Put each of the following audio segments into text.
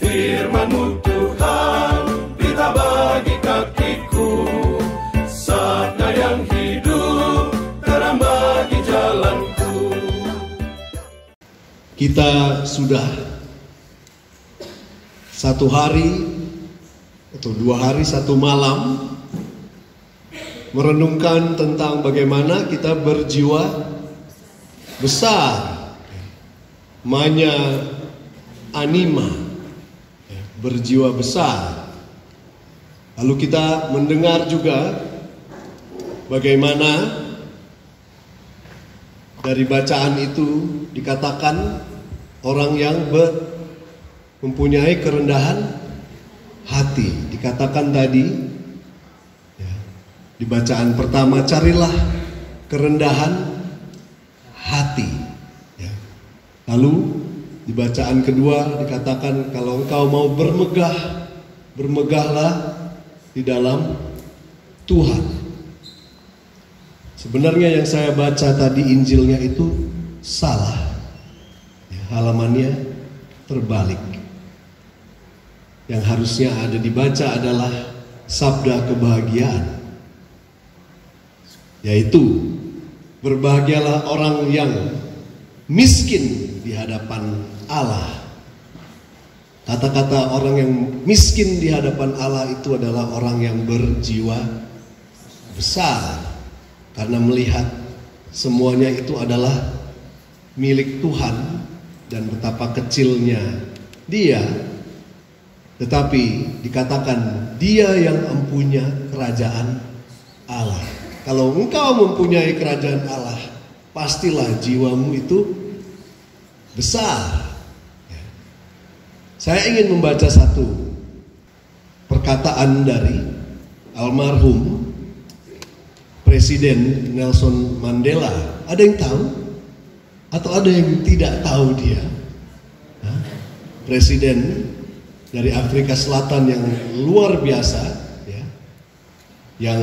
Firman-Mu Tuhan, berita bagi kakiku, sabda yang hidup, terang bagi jalanku. Kita sudah 1 hari atau 2 hari 1 malam merenungkan tentang bagaimana kita berjiwa besar, manya anima, berjiwa besar. Lalu kita mendengar juga bagaimana dari bacaan itu dikatakan orang yang mempunyai kerendahan hati. Dikatakan tadi di bacaan pertama, carilah kerendahan hati. Lalu di bacaan kedua dikatakan kalau engkau mau bermegah, bermegahlah di dalam Tuhan. Sebenarnya yang saya baca tadi Injilnya itu salah. Halamannya terbalik. Yang harusnya ada dibaca adalah sabda kebahagiaan. Yaitu berbahagialah orang yang miskin di hadapan Allah. Kata-kata orang yang miskin di hadapan Allah itu adalah orang yang berjiwa besar, karena melihat semuanya itu adalah milik Tuhan dan betapa kecilnya dia. Tetapi dikatakan dia yang mempunyai kerajaan Allah. Kalau engkau mempunyai kerajaan Allah, pastilah jiwamu itu besar. Saya ingin membaca satu perkataan dari almarhum Presiden Nelson Mandela. Ada yang tahu? Atau ada yang tidak tahu dia? Presiden dari Afrika Selatan yang luar biasa, yang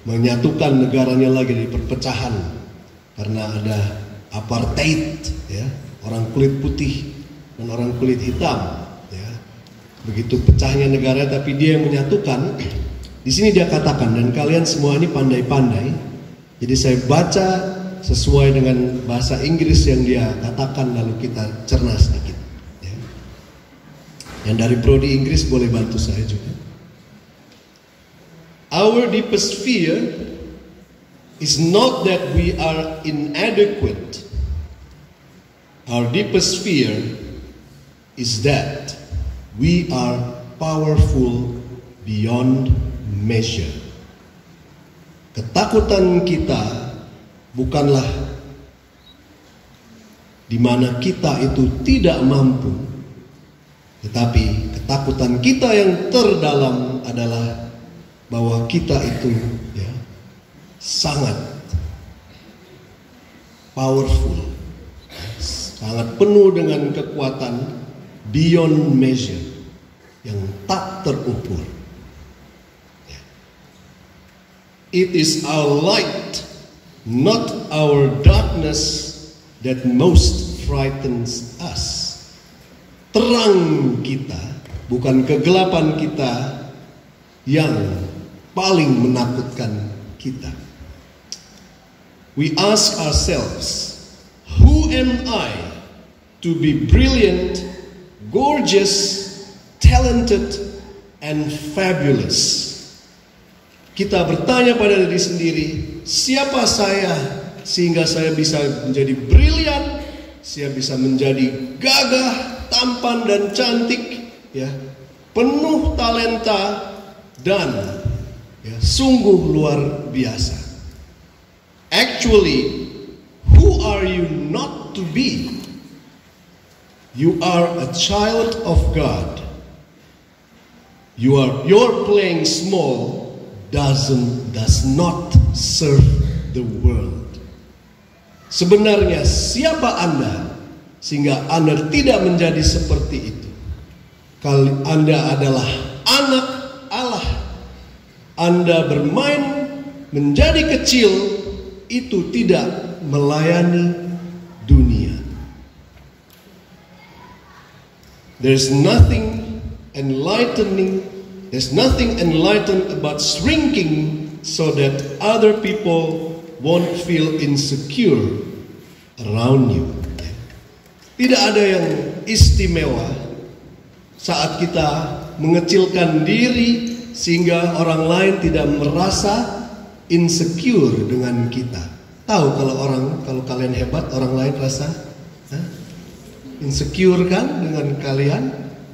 menyatukan negaranya lagi dari perpecahan karena ada apartheid, orang kulit putih dan orang kulit hitam, begitu pecahnya negara, tapi dia yang menyatukan. Di sini dia katakan, dan kalian semua ini pandai-pandai, jadi saya baca sesuai dengan bahasa Inggris yang dia katakan, lalu kita cerna sedikit. Yang dari prodi Inggris boleh bantu saya juga. Our deepest fear is not that we are inadequate. Our deepest fear is that we are powerful beyond measure. Ketakutan kita bukanlah di mana kita itu tidak mampu, tetapi ketakutan kita yang terdalam adalah bahwa kita itu sangat powerful, sangat penuh dengan kekuatan beyond measure, yang tak terukur. It is our light, not our darkness, that most frightens us. Terang kita, bukan kegelapan kita, yang paling menakutkan kita. We ask ourselves, who am I to be brilliant, gorgeous, talented, and fabulous? Kita bertanya pada diri sendiri, siapa saya sehingga saya bisa menjadi brilian, saya bisa menjadi gagah, tampan dan cantik, penuh talenta dan sungguh luar biasa. Actually, who are you not to be? You are a child of God. Your playing small does not serve the world. Sebenarnya siapa Anda sehingga Anda tidak menjadi seperti itu? Kalau Anda adalah anak Allah, Anda bermain menjadi kecil, itu tidak melayani dunia. There's nothing enlightening about shrinking so that other people won't feel insecure around you. Tidak ada yang istimewa saat kita mengecilkan diri sehingga orang lain tidak merasa insecure dengan kita. Tahu kalau kalian hebat, orang lain rasa insecure kan dengan kalian?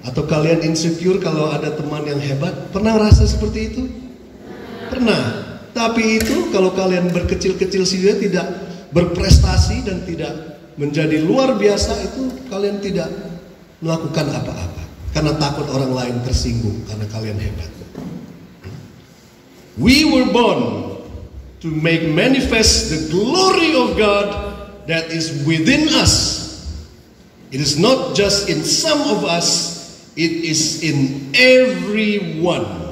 Atau kalian insecure kalau ada teman yang hebat? Pernah rasa seperti itu? Pernah. Tapi itu kalau kalian berkecil-kecil saja tidak berprestasi dan tidak menjadi luar biasa, itu kalian tidak melakukan apa-apa karena takut orang lain tersinggung karena kalian hebat. We were born to make manifest the glory of God that is within us. It is not just in some of us, it is in everyone.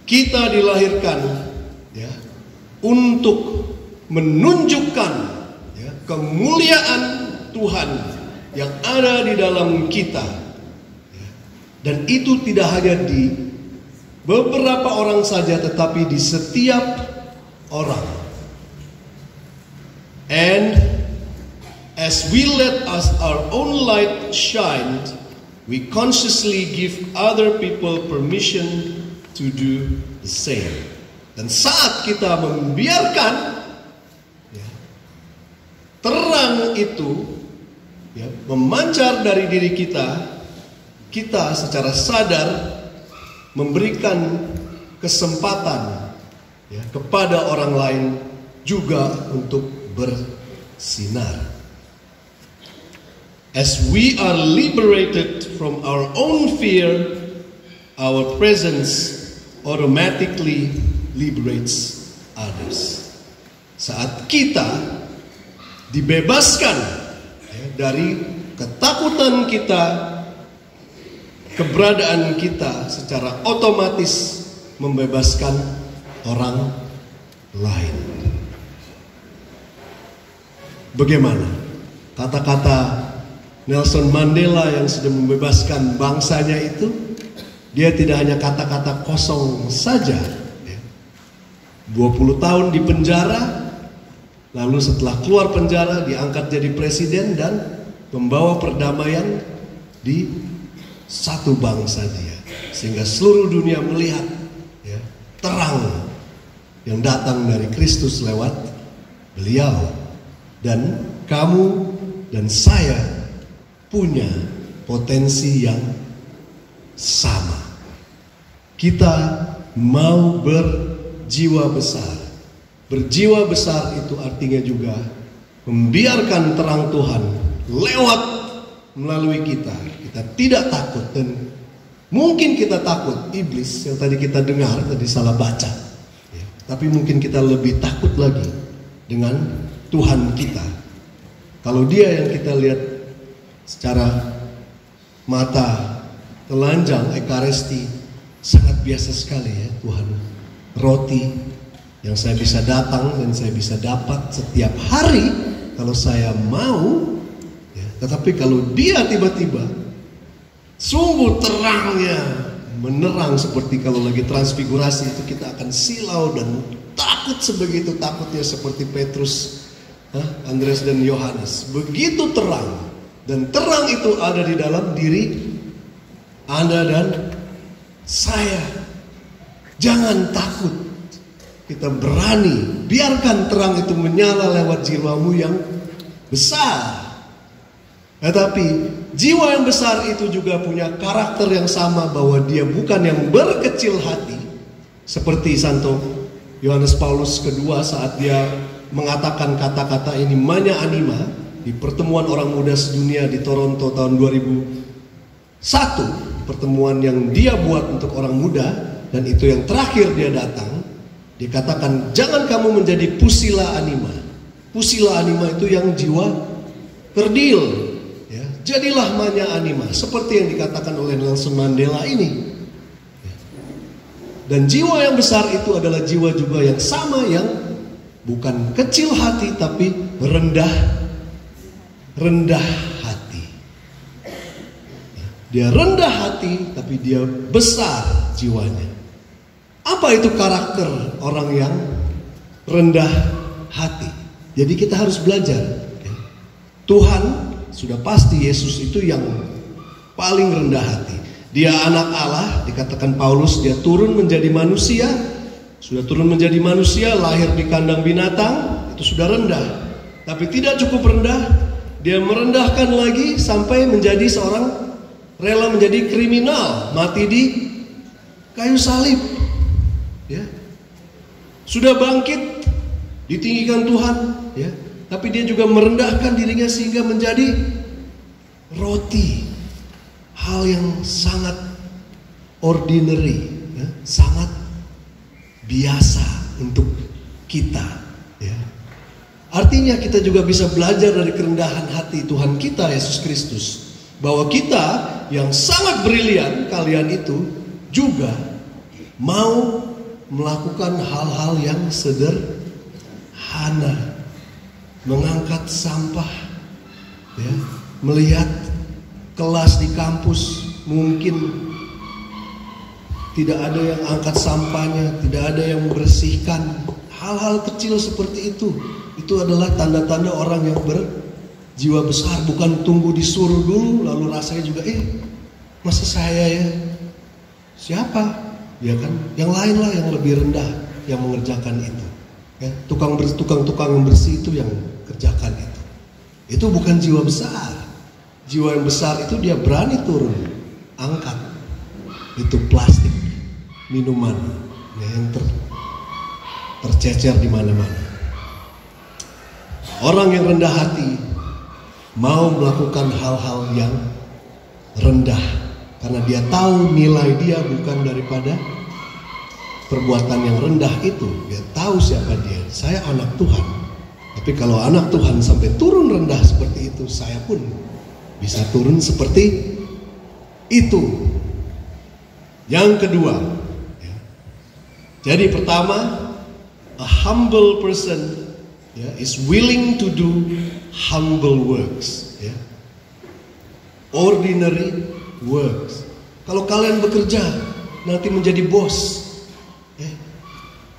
Kita dilahirkan untuk menunjukkan kemuliaan Tuhan yang ada di dalam kita. Dan itu tidak hanya di beberapa orang saja, tetapi di setiap orang. And as we let our own light shine, we consciously give other people permission to do the same. Dan saat kita membiarkan terang itu memancar dari diri kita, kita secara sadar memberikan kesempatan kepada orang lain juga untuk bersinar. As we are liberated from our own fear, our presence automatically liberates others. Saat kita dibebaskan dari ketakutan kita, keberadaan kita secara otomatis membebaskan orang lain. Bagaimana kata-kata Nelson Mandela yang sudah membebaskan bangsanya itu? Dia tidak hanya kata-kata kosong saja. 20 tahun di penjara, lalu setelah keluar penjara diangkat jadi presiden dan membawa perdamaian di satu bangsa dia, sehingga seluruh dunia melihat terang yang datang dari Kristus lewat beliau. Dan kamu dan saya punya potensi yang sama. Kita mau berjiwa besar. Berjiwa besar itu artinya juga membiarkan terang Tuhan lewat melalui kita. Kita tidak takut, dan mungkin kita takut iblis yang tadi kita dengar, tadi salah baca. Tapi mungkin kita lebih takut lagi dengan Tuhan kita. Kalau dia yang kita lihat secara mata telanjang, Ekaristi, sangat biasa sekali ya Tuhan. Roti yang saya bisa datang dan saya bisa dapat setiap hari kalau saya mau. Tetapi kalau dia tiba-tiba sungguh terangnya menerang, seperti kalau lagi transfigurasi itu kita akan silau dan takut sebegitu takutnya, seperti Petrus, Andreas dan Yohanes. Begitu terang, dan terang itu ada di dalam diri Anda dan saya. Jangan takut, kita berani biarkan terang itu menyala lewat jiwamu yang besar. Tetapi jiwa yang besar itu juga punya karakter yang sama, bahwa dia bukan yang berkecil hati, seperti Santo Yohanes Paulus kedua saat dia mengatakan kata-kata ini mania anima di pertemuan orang muda sedunia di Toronto tahun 2001, pertemuan yang dia buat untuk orang muda, dan itu yang terakhir dia datang. Dikatakan jangan kamu menjadi pusila anima. Pusila anima itu yang jiwa kerdil. Jadilah mania anima, seperti yang dikatakan oleh Nelson Mandela ini. Dan jiwa yang besar itu adalah jiwa juga yang sama, yang bukan kecil hati tapi rendah hati. Dia rendah hati, tapi dia besar jiwanya. Apa itu karakter orang yang rendah hati? Jadi kita harus belajar. Tuhan sudah pasti Yesus itu yang paling rendah hati. Dia anak Allah, dikatakan Paulus, dia turun menjadi manusia. Sudah turun menjadi manusia, lahir di kandang binatang, itu sudah rendah. Tapi tidak cukup rendah, dia merendahkan lagi sampai menjadi seorang rela menjadi kriminal, mati di kayu salib. Ya. Sudah bangkit, ditinggikan Tuhan, ya. Tapi dia juga merendahkan dirinya sehingga menjadi roti. Hal yang sangat ordinary, ya, sangat biasa untuk kita, ya. Artinya kita juga bisa belajar dari kerendahan hati Tuhan kita Yesus Kristus, bahwa kita yang sangat brilian, kalian itu juga mau melakukan hal-hal yang sederhana, mengangkat sampah, ya, melihat kelas di kampus mungkin tidak ada yang angkat sampahnya, tidak ada yang membersihkan. Hal-hal kecil seperti itu adalah tanda-tanda orang yang berjiwa besar. Bukan tunggu disuruh dulu lalu rasanya juga masa saya ya, siapa ya kan, yang lain lah yang lebih rendah yang mengerjakan itu, ya. Tukang yang bersih itu yang kerjakan itu bukan jiwa besar. Jiwa yang besar itu dia berani turun, angkat itu plastik, minuman, ya, yang tercecer di mana-mana. Orang yang rendah hati mau melakukan hal-hal yang rendah karena dia tahu nilai dia bukan daripada perbuatan yang rendah itu. Dia tahu siapa dia. Saya anak Tuhan. Tapi kalau anak Tuhan sampai turun rendah seperti itu, saya pun bisa turun seperti itu. Yang kedua, ya. Jadi pertama, a humble person, ya, is willing to do humble works, ya. Ordinary works. Kalau kalian bekerja nanti menjadi bos, ya,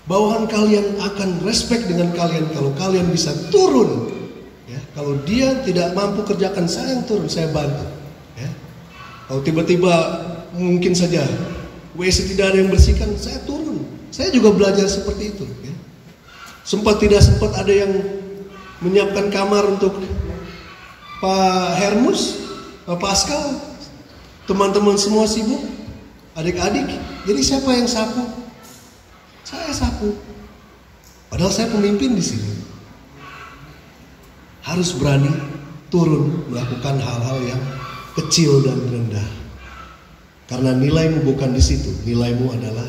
bawahan kalian akan respect dengan kalian kalau kalian bisa turun, ya. Kalau dia tidak mampu kerjakan, saya yang turun, saya bantu, ya. Kalau tiba-tiba mungkin saja WC tidak ada yang bersihkan, saya turun. Saya juga belajar seperti itu, ya. Tidak sempat ada yang menyiapkan kamar untuk Pak Hermus, Pak Pascal, teman-teman semua sibuk, adik-adik. Jadi siapa yang sapu? Saya sapu. Padahal saya pemimpin di sini. Harus berani turun melakukan hal-hal yang kecil dan rendah. Karena nilaimu bukan di situ. Nilaimu adalah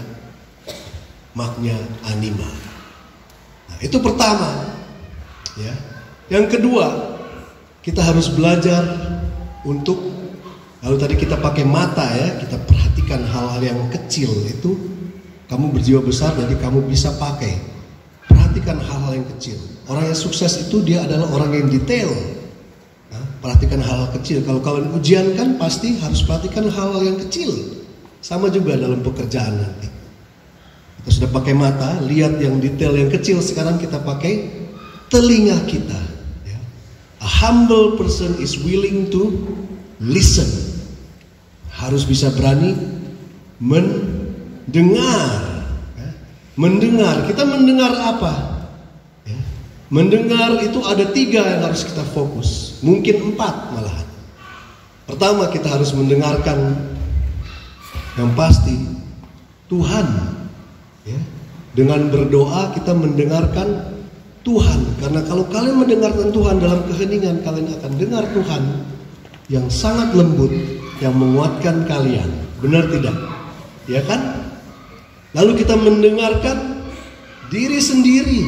magna anima. Nah, itu pertama. Ya. Yang kedua, kita harus belajar untuk, lalu tadi kita pakai mata, ya, kita perhatikan hal-hal yang kecil itu. Kamu berjiwa besar, jadi kamu bisa pakai. Perhatikan hal-hal yang kecil. Orang yang sukses itu dia adalah orang yang detail. Nah, perhatikan hal-hal kecil. Kalau kalian ujian kan pasti harus perhatikan hal-hal yang kecil. Sama juga dalam pekerjaan nanti. Kita sudah pakai mata, lihat yang detail yang kecil. Sekarang kita pakai telinga kita. Ya. A humble person is willing to listen. Harus bisa berani mendengar. Ya. Mendengar. Kita mendengar apa? Ya. Mendengar itu ada 3 yang harus kita fokus. Mungkin 4 malahan. Pertama, kita harus mendengarkan yang pasti Tuhan. Ya. Dengan berdoa kita mendengarkan Tuhan. Karena kalau kalian mendengarkan Tuhan dalam keheningan, kalian akan dengar Tuhan yang sangat lembut, yang menguatkan kalian. Benar tidak? Ya kan? Lalu kita mendengarkan diri sendiri.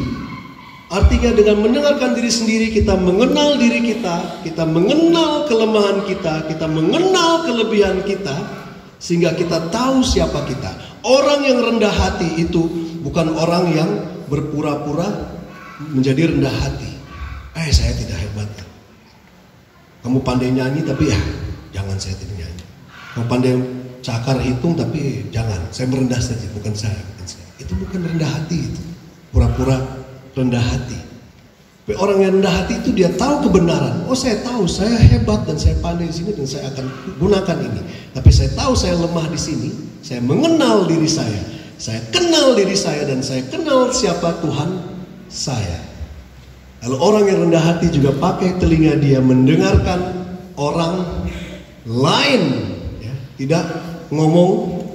Artinya dengan mendengarkan diri sendiri, kita mengenal diri kita, kita mengenal kelemahan kita mengenal kelebihan kita, sehingga kita tahu siapa kita. Orang yang rendah hati itu bukan orang yang berpura-pura menjadi rendah hati. Saya tidak hebat. Kamu pandai nyanyi tapi jangan saya tidak nyanyi. Kau pandai cakar hitung tapi jangan, saya merendah saja, bukan saya. Itu bukan rendah hati, itu pura-pura rendah hati. Tapi orang yang rendah hati itu dia tahu kebenaran. Oh, saya tahu saya hebat dan saya pandai di sini dan saya akan gunakan ini. Tapi saya tahu saya lemah di sini. Saya mengenal diri saya. Saya kenal diri saya dan saya kenal siapa Tuhan saya. Kalau orang yang rendah hati juga pakai telinga dia mendengarkan orang lain, ya, tidak ngomong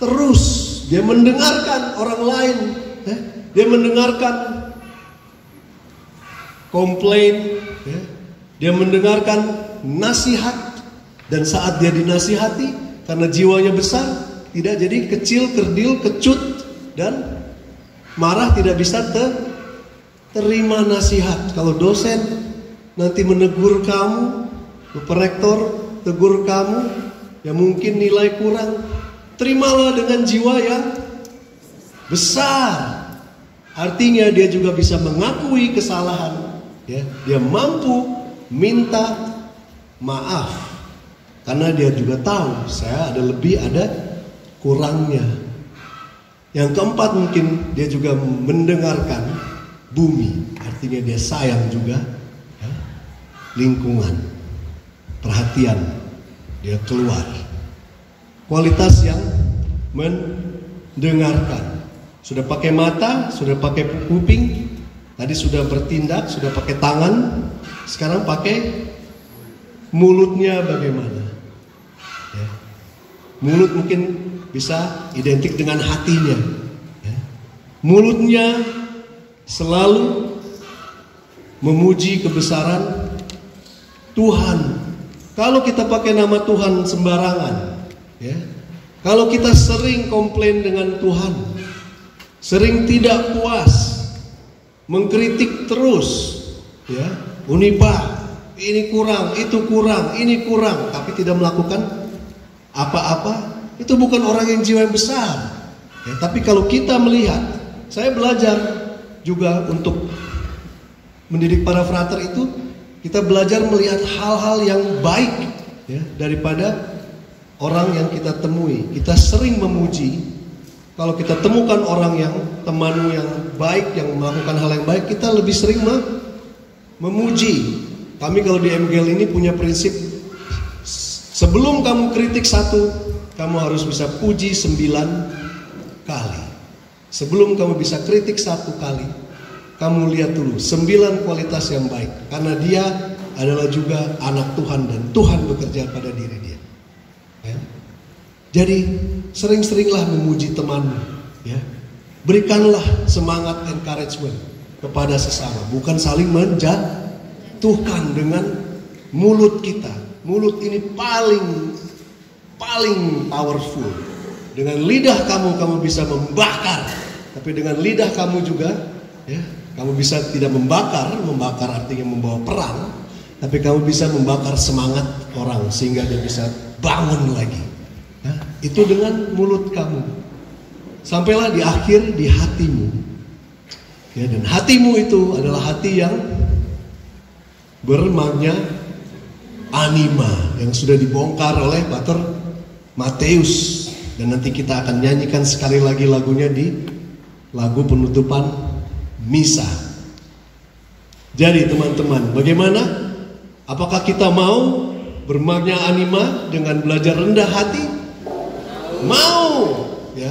terus. Dia mendengarkan orang lain, ya. Dia mendengarkan komplain, ya. Dia mendengarkan nasihat, dan saat dia dinasihati karena jiwanya besar, tidak jadi kecil, kerdil, kecut dan marah, tidak bisa terima nasihat. Kalau dosen nanti menegur kamu, Bapak Rektor tegur kamu, ya mungkin nilai kurang, terimalah dengan jiwa yang besar. Artinya dia juga bisa mengakui kesalahan, ya. Dia mampu minta maaf karena dia juga tahu saya ada lebih, ada kurangnya. Yang keempat, mungkin dia juga mendengarkan bumi, artinya dia sayang juga, ya, lingkungan, perhatian, dia keluar. Kualitas yang mendengarkan. Sudah pakai mata, sudah pakai kuping, tadi sudah bertindak, sudah pakai tangan, sekarang pakai mulutnya bagaimana? Ya. Mulut mungkin bisa identik dengan hatinya. Ya. Mulutnya selalu memuji kebesaran Tuhan. Kalau kita pakai nama Tuhan sembarangan, ya. Kalau kita sering komplain dengan Tuhan, sering tidak puas, mengkritik terus, ya, Unipa, ini kurang, itu kurang, ini kurang, tapi tidak melakukan apa-apa, itu bukan orang yang jiwa yang besar. Ya, tapi kalau kita melihat, saya belajar juga untuk mendidik para frater itu, kita belajar melihat hal-hal yang baik, ya, daripada orang yang kita temui. Kita sering memuji. Kalau kita temukan orang yang temanmu yang baik, yang melakukan hal yang baik, kita lebih sering memuji. Kami kalau di MGL ini punya prinsip, sebelum kamu kritik satu, kamu harus bisa puji 9 kali. Sebelum kamu bisa kritik 1 kali, kamu lihat dulu 9 kualitas yang baik. Karena dia adalah juga anak Tuhan dan Tuhan bekerja pada diri dia. Ya. Jadi sering-seringlah memuji temanmu, ya. Berikanlah semangat, encouragement kepada sesama, bukan saling menjatuhkan dengan mulut kita. Mulut ini paling powerful. Dengan lidah kamu bisa membakar, tapi dengan lidah kamu juga, ya, kamu bisa tidak membakar artinya membawa perang, tapi kamu bisa membakar semangat orang sehingga dia bisa bangun lagi. Nah, itu dengan mulut kamu. Sampailah di akhir di hatimu. Ya, dan hatimu itu adalah hati yang bermakna anima, yang sudah dibongkar oleh Pater Matius. Dan nanti kita akan nyanyikan sekali lagi lagunya di lagu penutupan misa. Jadi teman-teman, bagaimana? Apakah kita mau bermakna anima dengan belajar rendah hati? Mau, ya.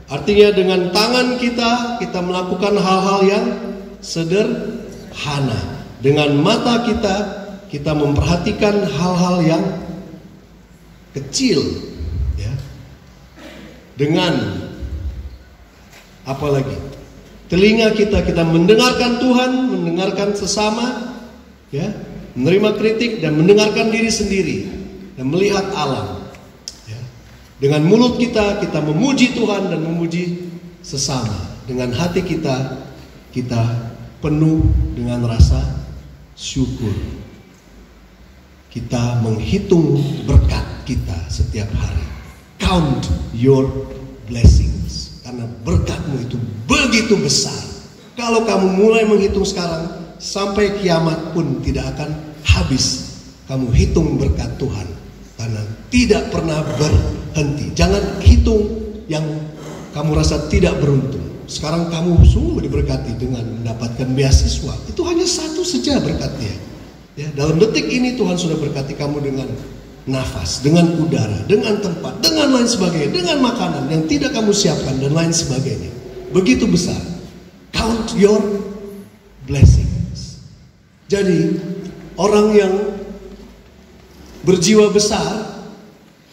Artinya dengan tangan kita melakukan hal-hal yang sederhana. Dengan mata kita memperhatikan hal-hal yang kecil, ya. Dengan apa lagi? Telinga kita mendengarkan Tuhan, mendengarkan sesama, ya, menerima kritik dan mendengarkan diri sendiri dan melihat alam. Dengan mulut kita memuji Tuhan dan memuji sesama. Dengan hati kita penuh dengan rasa syukur. Kita menghitung berkat kita setiap hari. Count your blessings. Karena berkatmu itu begitu besar. Kalau kamu mulai menghitung sekarang, sampai kiamat pun tidak akan habis. Kamu hitung berkat Tuhan. karena tidak pernah berhenti. Jangan hitung yang kamu rasa tidak beruntung. Sekarang kamu sungguh diberkati dengan mendapatkan beasiswa. Itu hanya satu saja berkatnya. Ya, dalam detik ini Tuhan sudah berkati kamu dengan nafas, dengan udara, dengan tempat, dengan lain sebagainya, dengan makanan yang tidak kamu siapkan dan lain sebagainya. Begitu besar. Count your blessings. Jadi orang yang berjiwa besar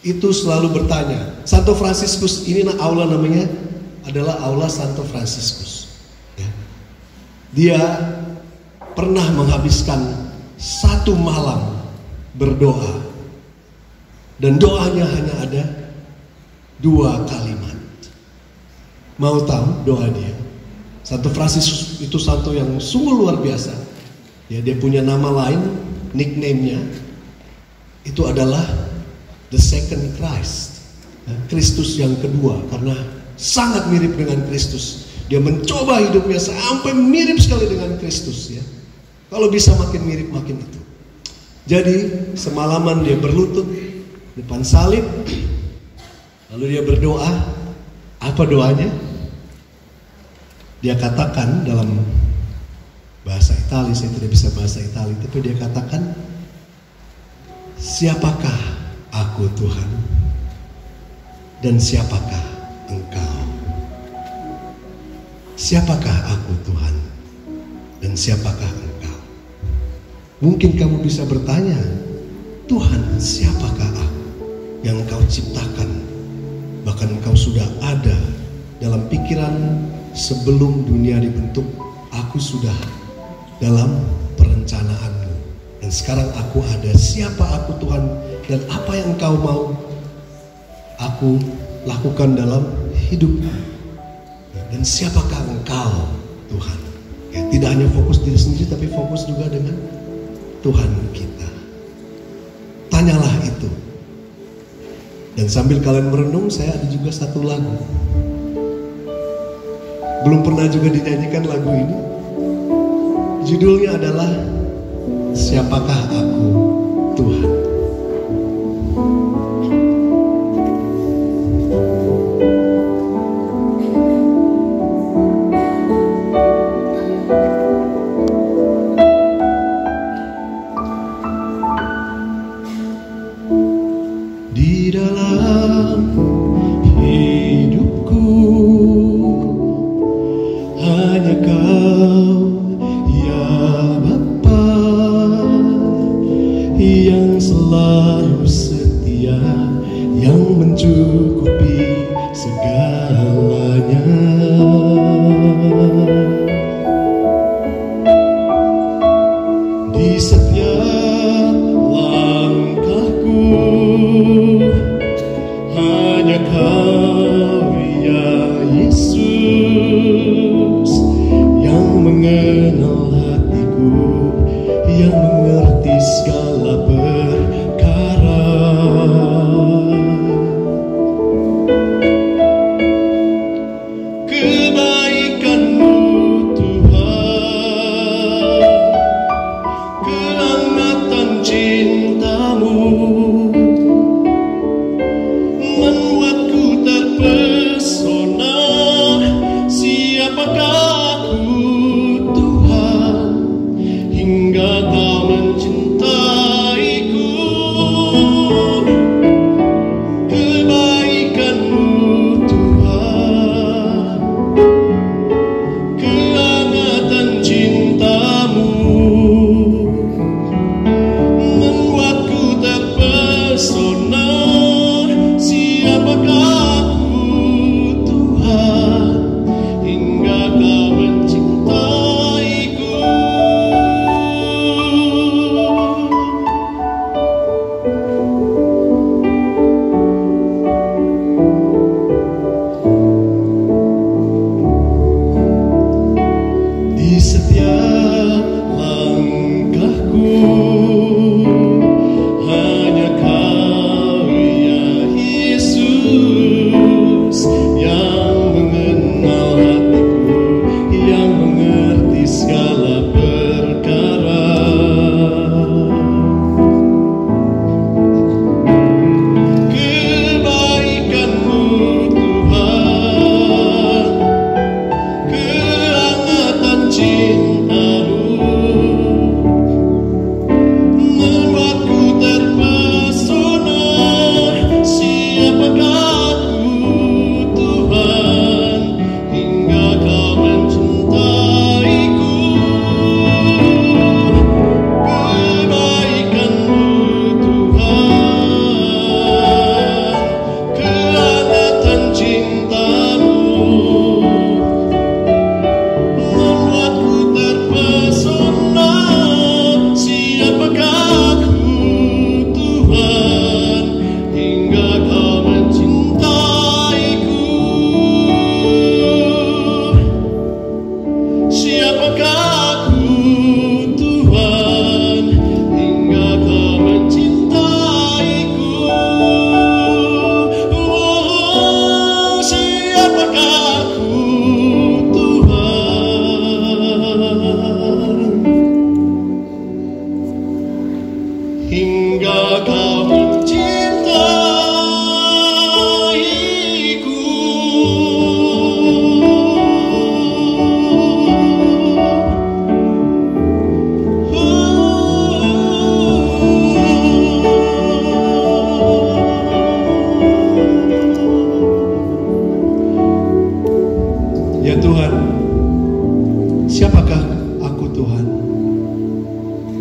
itu selalu bertanya. Santo Fransiskus ini aula namanya adalah aula Santo Fransiskus. Ya. Dia pernah menghabiskan satu malam berdoa, dan doanya hanya ada 2 kalimat. Mau tahu doa dia? Santo Fransiskus itu santo yang sungguh luar biasa. Ya, dia punya nama lain, nickname-nya itu adalah the second Christ, Kristus yang kedua, karena sangat mirip dengan Kristus. Dia mencoba hidupnya sampai mirip sekali dengan Kristus, ya. Kalau bisa makin mirip makin itu. Jadi semalaman dia berlutut depan salib, lalu dia berdoa. Apa doanya? Dia katakan dalam bahasa Italia, saya tidak bisa bahasa Italia, tapi dia katakan, siapakah aku Tuhan, dan siapakah Engkau? Siapakah aku Tuhan, dan siapakah Engkau? Mungkin kamu bisa bertanya, Tuhan, siapakah aku yang Engkau ciptakan? Bahkan Engkau sudah ada dalam pikiran sebelum dunia dibentuk. Aku sudah dalam perencanaanmu, dan sekarang aku ada. Siapa aku Tuhan, dan apa yang Engkau mau aku lakukan dalam hidupku? Dan siapakah Engkau Tuhan? Ya, tidak hanya fokus diri sendiri, tapi fokus juga dengan Tuhan kita. Tanyalah itu. Dan sambil kalian merenung, saya ada juga satu lagu. Belum pernah juga dinyanyikan lagu ini. Judulnya adalah Siapakah Aku Tuhan. Di dalam hidupku hanya Kau, ya Bapa, yang selalu setia, yang mencukupi segalanya. Di setiap langkahku hanya Kau, ya Yesus, yang mengenal hatiku, yang mengerti segala perkara.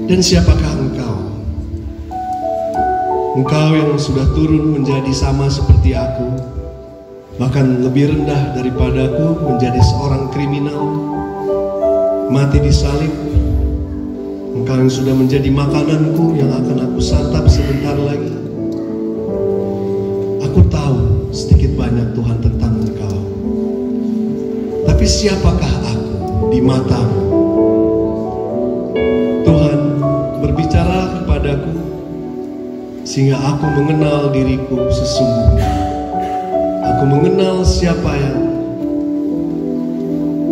Dan siapakah engkau? Engkau yang sudah turun menjadi sama seperti aku, bahkan lebih rendah daripadaku, menjadi seorang kriminal, mati di salib. Engkau yang sudah menjadi makananku yang akan aku santap sebentar lagi. Aku tahu sedikit banyak Tuhan tentang Engkau. Tapi siapakah aku di matamu? Tuhan berbicara kepadaku sehingga aku mengenal diriku sesungguhnya. Aku mengenal siapa yang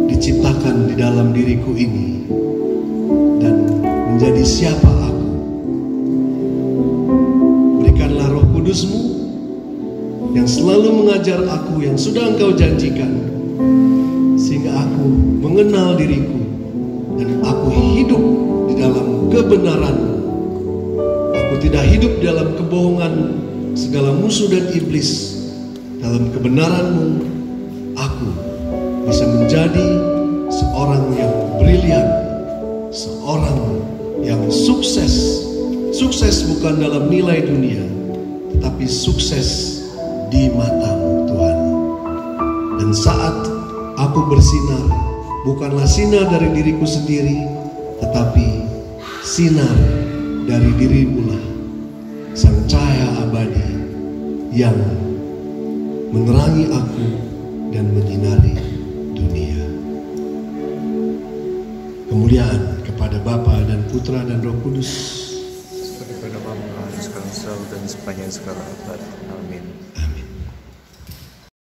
diciptakan di dalam diriku ini dan menjadi siapa aku. Berikanlah Roh Kudus-Mu yang selalu mengajar aku yang sudah Engkau janjikan, sehingga aku mengenal diriku dan aku hidup di dalam kebenaran-Mu. Aku tidak hidup dalam kebohongan segala musuh dan iblis. Dalam kebenaran-Mu aku bisa menjadi seorang yang brilian, seorang yang sukses. Sukses bukan dalam nilai dunia, tetapi sukses di mata-Mu, Tuhan. Dan saat aku bersinar, bukanlah sinar dari diriku sendiri, tetapi sinar dari diri-Mu lah, sang cahaya abadi yang menerangi aku dan menyinari dunia. Kemuliaan kepada Bapa dan Putra dan Roh Kudus, seperti pada mula, sekarang, selalu, dan sepanjang segala abad. Amin.